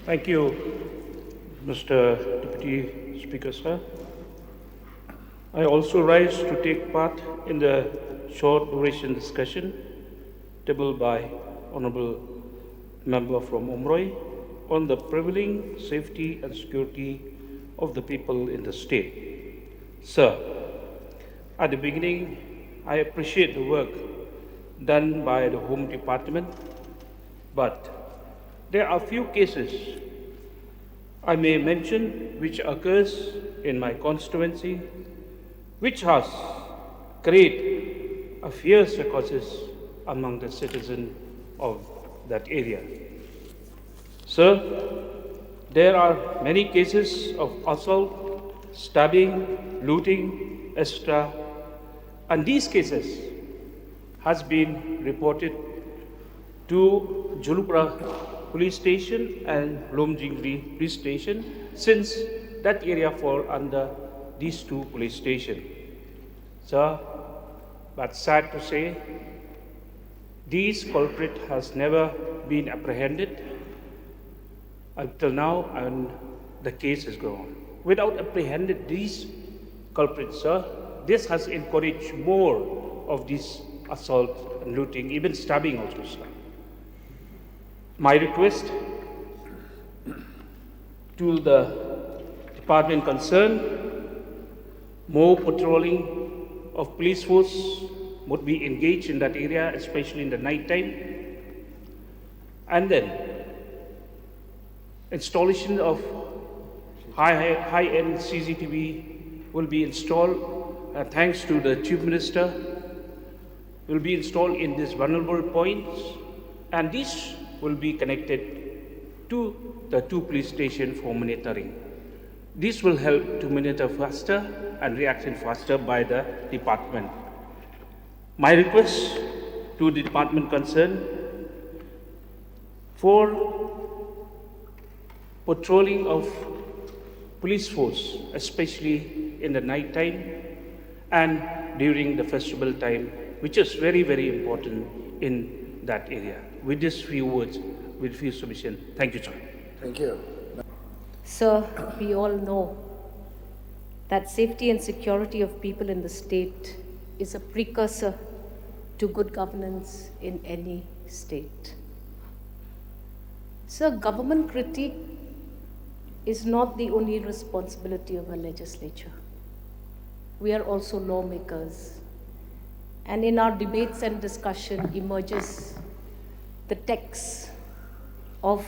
Thank you, Mr. Deputy Speaker, sir. I also rise to take part in the short duration discussion tabled by Honourable Member from Omroi on the prevailing safety and security of the people in the state. Sir, at the beginning, I appreciate the work done by the Home Department, but there are few cases I may mention which occurs in my constituency, which has created a fierce psychosis among the citizens of that area. Sir, there are many cases of assault, stabbing, looting, etc. And these cases has been reported to Julupra police station and Lomjingri police station, since that area fall under these two police stations. Sir, but sad to say, these culprit has never been apprehended until now, and the case is going on. Without apprehending these culprits, sir, this has encouraged more of this assault and looting, even stabbing also, sir. My request to the department concerned, more patrolling of police force would be engaged in that area, especially in the night time. And then installation of high-end CCTV will be installed, thanks to the Chief Minister, will be installed in these vulnerable points, and these will be connected to the two police stations for monitoring. This will help to monitor faster and reaction faster by the department. My request to the department concerned for patrolling of police force, especially in the night time and during the festival time, which is very, very important in that area. With these few words, with few submission, thank you, sir. Thank you. Sir, we all know that safety and security of people in the state is a precursor to good governance in any state. Sir, government critique is not the only responsibility of a legislature. We are also lawmakers. And in our debates and discussion emerges the text of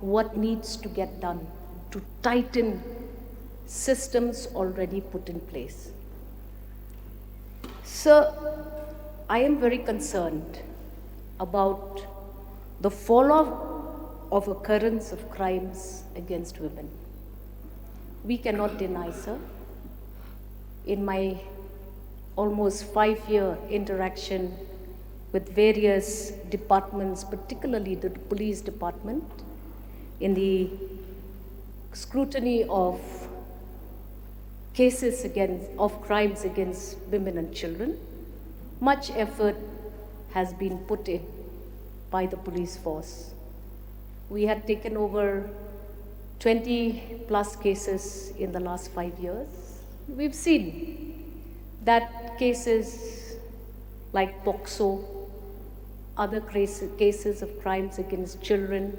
what needs to get done to tighten systems already put in place. Sir, I am very concerned about the fallout of occurrence of crimes against women. We cannot deny, sir, in my almost 5-year interaction with various departments, particularly the police department, in the scrutiny of cases of crimes against women and children, much effort has been put in by the police force. We had taken over 20 plus cases in the last 5 years. We've seen that cases like POCSO, other cases of crimes against children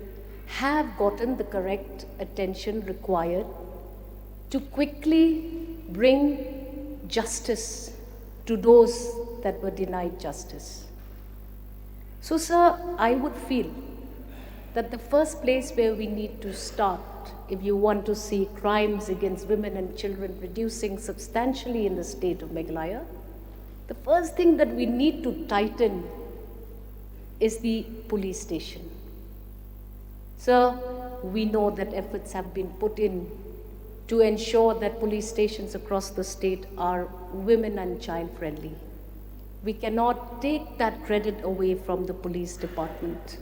have gotten the correct attention required to quickly bring justice to those that were denied justice. So, sir, I would feel that the first place where we need to start, if you want to see crimes against women and children reducing substantially in the state of Meghalaya, the first thing that we need to tighten is the police station. Sir, we know that efforts have been put in to ensure that police stations across the state are women and child friendly. We cannot take that credit away from the police department.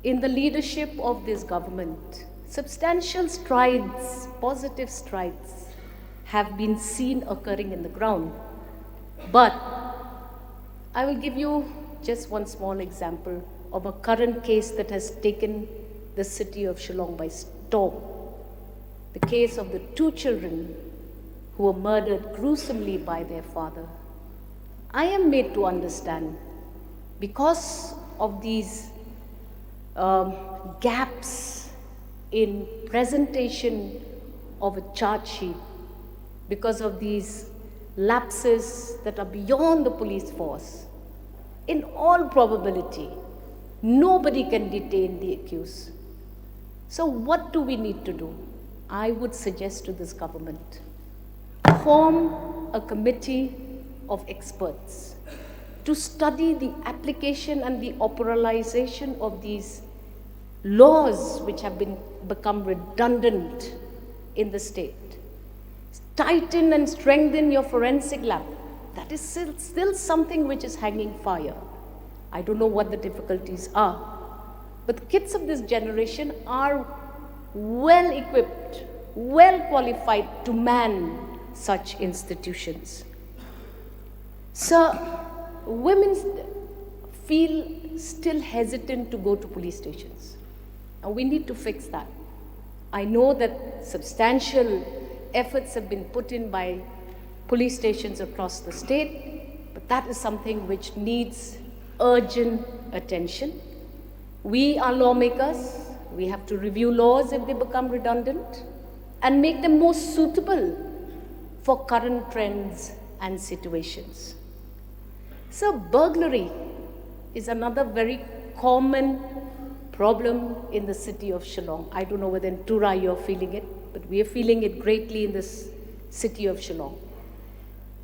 In the leadership of this government, substantial strides, positive strides, have been seen occurring in the ground. But I will give you just one small example of a current case that has taken the city of Shillong by storm. The case of the 2 children who were murdered gruesomely by their father. I am made to understand, because of these gaps in presentation of a charge sheet, because of these lapses that are beyond the police force, in all probability, nobody can detain the accused. So what do we need to do? I would suggest to this government, form a committee of experts to study the application and the operationalization of these laws which have become redundant in the state. Tighten and strengthen your forensic lab. That is still something which is hanging fire. I don't know what the difficulties are, but the kids of this generation are well equipped, well qualified to man such institutions. So, women feel still hesitant to go to police stations. And we need to fix that. I know that substantial efforts have been put in by police stations across the state, but that is something which needs urgent attention. We are lawmakers. We have to review laws if they become redundant and make them more suitable for current trends and situations. So burglary is another very common problem in the city of Shillong. I don't know whether in Tura you're feeling it, but we are feeling it greatly in this city of Shillong.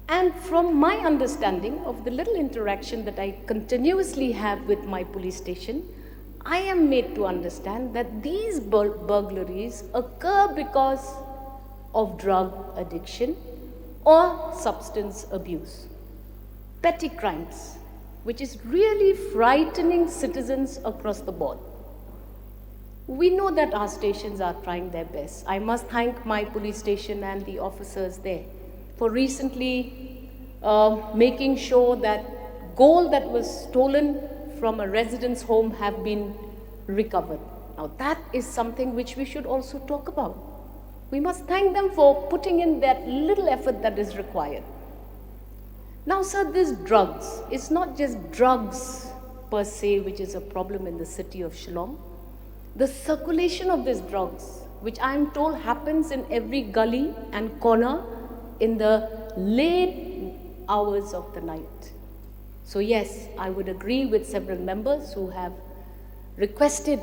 And from my understanding of the little interaction that I continuously have with my police station, I am made to understand that these burglaries occur because of drug addiction or substance abuse. Petty crimes, which is really frightening citizens across the board. We know that our stations are trying their best. I must thank my police station and the officers there for recently making sure that gold that was stolen from a resident's home have been recovered. Now that is something which we should also talk about. We must thank them for putting in that little effort that is required. Now, sir, this drugs, it's not just drugs per se which is a problem in the city of Shillong. The circulation of these drugs, which I am told happens in every gully and corner in the late hours of the night. So yes, I would agree with several members who have requested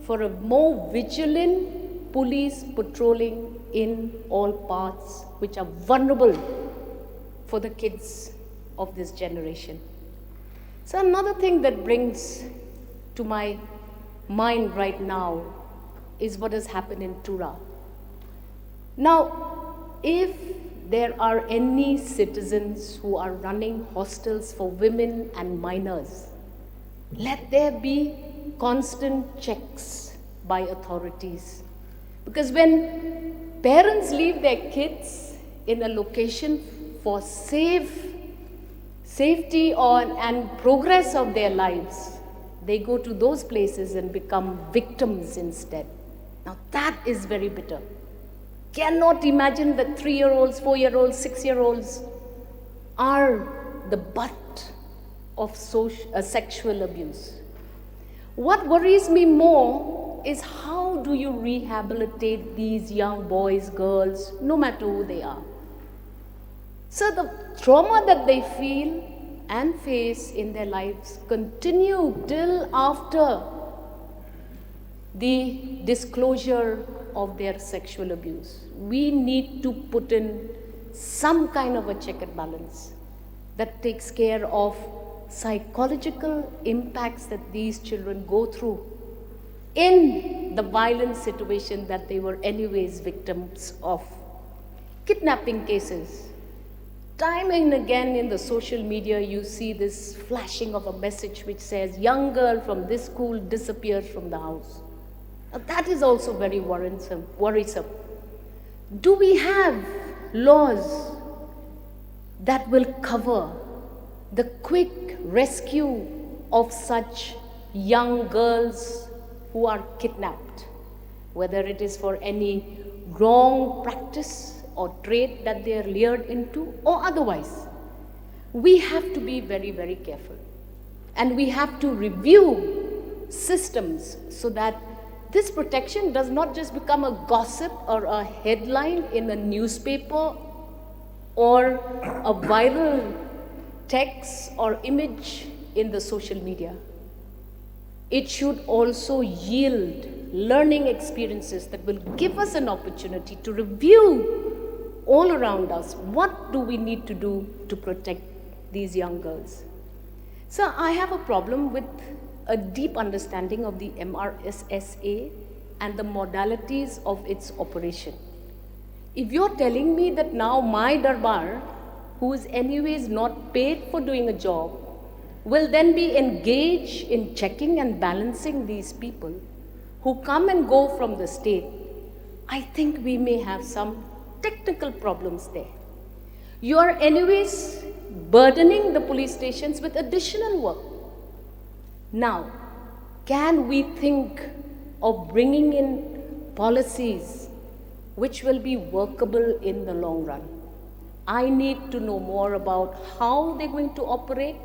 for a more vigilant police patrolling in all parts which are vulnerable for the kids of this generation. So another thing that brings to my mind right now is what has happened in Tura. Now, if there are any citizens who are running hostels for women and minors, let there be constant checks by authorities. Because when parents leave their kids in a location for safety and progress of their lives, they go to those places and become victims instead. Now that is very bitter. Cannot imagine that 3-year-olds, 4-year-olds, 6-year-olds are the butt of sexual abuse. What worries me more is how do you rehabilitate these young boys, girls, no matter who they are. So the trauma that they feel and face in their lives continue till after the disclosure of their sexual abuse. We need to put in some kind of a check and balance that takes care of psychological impacts that these children go through in the violent situation that they were anyways victims of. Kidnapping cases. Time and again in the social media you see this flashing of a message which says, young girl from this school disappears from the house. Now that is also very worrisome. Do we have laws that will cover the quick rescue of such young girls who are kidnapped, whether it is for any wrong practice or trade that they are lured into or otherwise. We have to be very, very careful. And we have to review systems so that this protection does not just become a gossip or a headline in a newspaper or a viral text or image in the social media. It should also yield learning experiences that will give us an opportunity to review all around us. What do we need to do to protect these young girls? So I have a problem with a deep understanding of the MRSSA and the modalities of its operation. If you're telling me that now my darbar, who is anyways not paid for doing a job, will then be engaged in checking and balancing these people who come and go from the state, I think we may have some technical problems there. You are anyways burdening the police stations with additional work. Now, can we think of bringing in policies which will be workable in the long run? I need to know more about how they're going to operate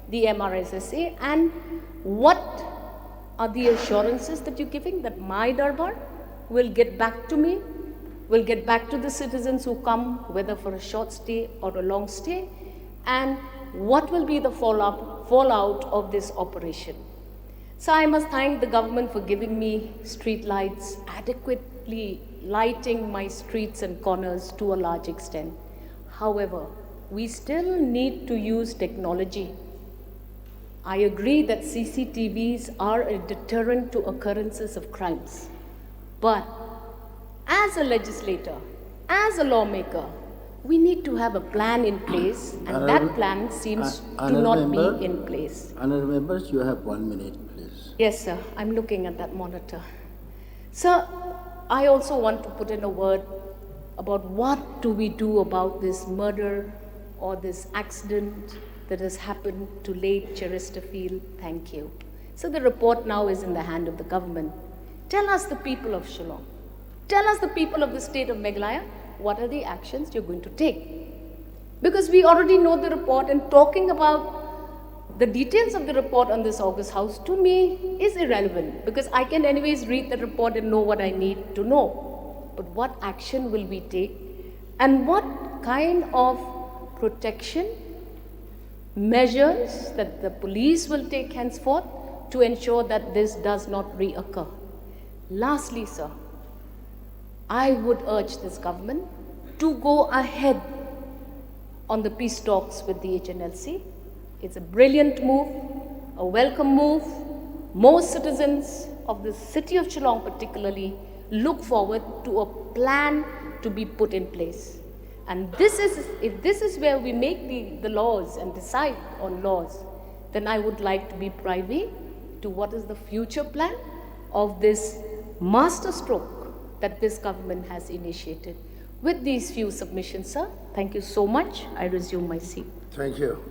the MRSSA and what are the assurances that you're giving that my darbar will get back to me, will get back to the citizens who come, whether for a short stay or a long stay, and what will be the fallout of this operation. So I must thank the government for giving me street lights, adequately lighting my streets and corners to a large extent. However, we still need to use technology. I agree that CCTVs are a deterrent to occurrences of crimes. But as a legislator, as a lawmaker, we need to have a plan in place, and that plan seems to not be in place. Honourable members, you have 1 minute, please. Yes, sir. I'm looking at that monitor. Sir, I also want to put in a word about what do we do about this murder or this accident that has happened to late Chesterfield. Thank you. So the report now is in the hand of the government. Tell us, the people of Shillong, tell us, the people of the state of Meghalaya, what are the actions you're going to take? Because we already know the report, and talking about the details of the report on this August House to me is irrelevant, because I can anyways read the report and know what I need to know. But what action will we take, and what kind of protection measures that the police will take henceforth to ensure that this does not reoccur? Lastly, sir, I would urge this government to go ahead on the peace talks with the HNLC. It's a brilliant move, a welcome move. Most citizens of the city of Shillong particularly look forward to a plan to be put in place. And this is, if this is where we make the laws and decide on laws, then I would like to be privy to what is the future plan of this master stroke that this government has initiated. With these few submissions, sir, thank you so much. I resume my seat. Thank you.